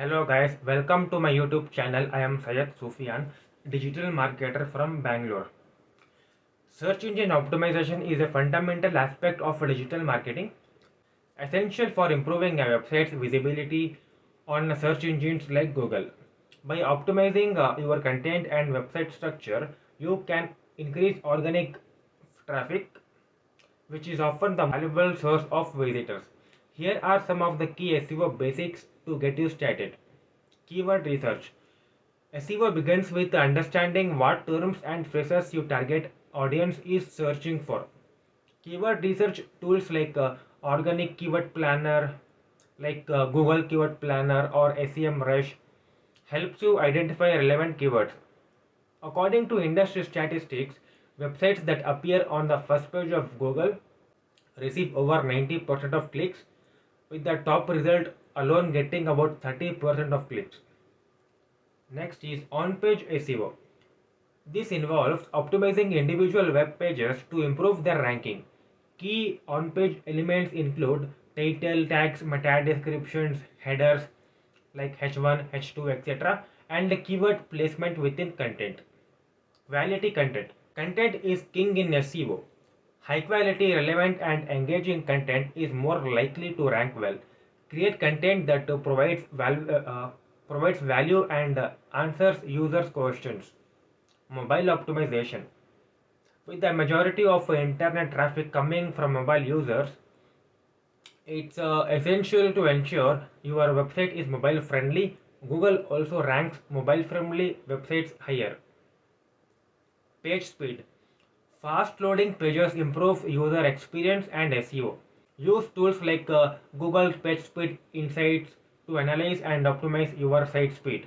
Hello guys, welcome to my YouTube channel. I am Syed Sufiyan, digital marketer from Bangalore. Search engine optimization is a fundamental aspect of digital marketing, essential for improving a website's visibility on search engines like Google. By optimizing your content and website structure, you can increase organic traffic, which is often the valuable source of visitors. Here are some of the key SEO basics to get you started. Keyword research. SEO begins with understanding what terms and phrases your target audience is searching for. Keyword research tools like Organic Keyword Planner, like Google Keyword Planner or SEMrush helps you identify relevant keywords. According to industry statistics, websites that appear on the first page of Google receive over 90% of clicks, with the top result alone getting about 30% of clicks. Next is on-page SEO. This involves optimizing individual web pages to improve their ranking. Key on-page elements include title, tags, meta descriptions, headers like H1, H2, etc. and keyword placement within content. Quality content. Content is king in SEO. High quality, relevant and engaging content is more likely to rank well. Create content that provides value and answers users' questions. Mobile optimization. With the majority of internet traffic coming from mobile users, it's essential to ensure your website is mobile friendly. Google also ranks mobile friendly websites higher. Page speed. Fast loading pages improve user experience and SEO. Use tools like Google Page Speed Insights to analyze and optimize your site speed.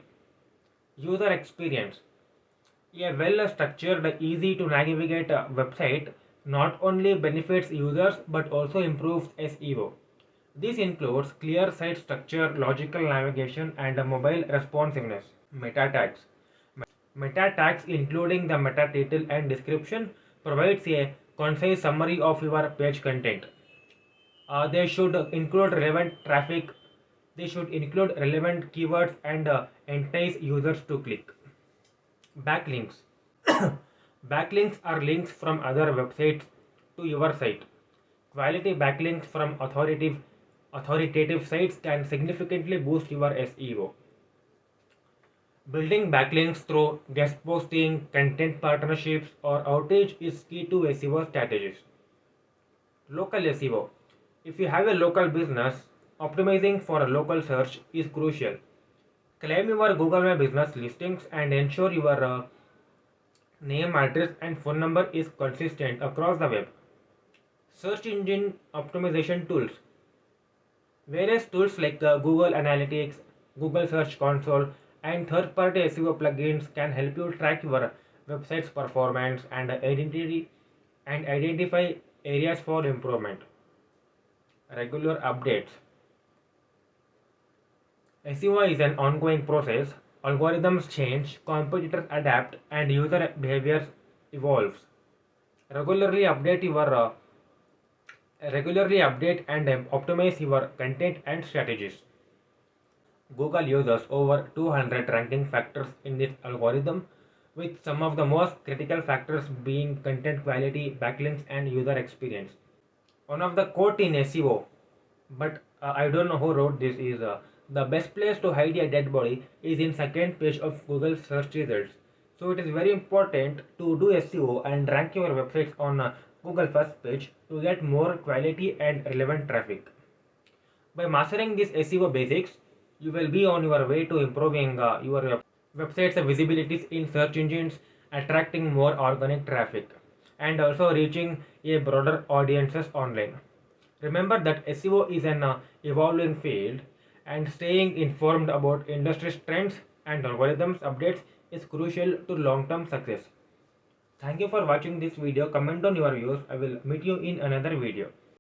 User experience. A well-structured, easy-to-navigate website not only benefits users but also improves SEO. This includes clear site structure, logical navigation, and mobile responsiveness. Meta tags. Meta tags, including the meta title and description, provides a concise summary of your page content. They should include relevant traffic. They should include relevant keywords and entice users to click. Backlinks. Backlinks are links from other websites to your site. Quality backlinks from authoritative sites can significantly boost your SEO. Building backlinks through guest posting, content partnerships, or outreach is key to SEO strategies. Local SEO. If you have a local business, optimizing for a local search is crucial. Claim your Google My Business listings and ensure your name, address, and phone number is consistent across the web. Search engine optimization tools. Various tools like Google Analytics, Google Search Console, and third-party SEO plugins can help you track your website's performance and identify areas for improvement. Regular updates. SEO is an ongoing process. Algorithms change, competitors adapt, and user behavior evolves. Regularly update your regularly update and optimize your content and strategies. Google uses over 200 ranking factors in its algorithm, with some of the most critical factors being content quality, backlinks, and user experience. One of the quote in SEO, but I don't know who wrote this, is the best place to hide a dead body is in second page of Google search results. So it is very important to do SEO and rank your websites on Google first page to get more quality and relevant traffic. By mastering these SEO basics, you will be on your way to improving your website's visibilities in search engines, attracting more organic traffic, and also reaching a broader audiences online. Remember that SEO is an evolving field, and staying informed about industry trends and algorithms updates is crucial to long-term success. Thank you for watching this video. Comment on your views. I will meet you in another video.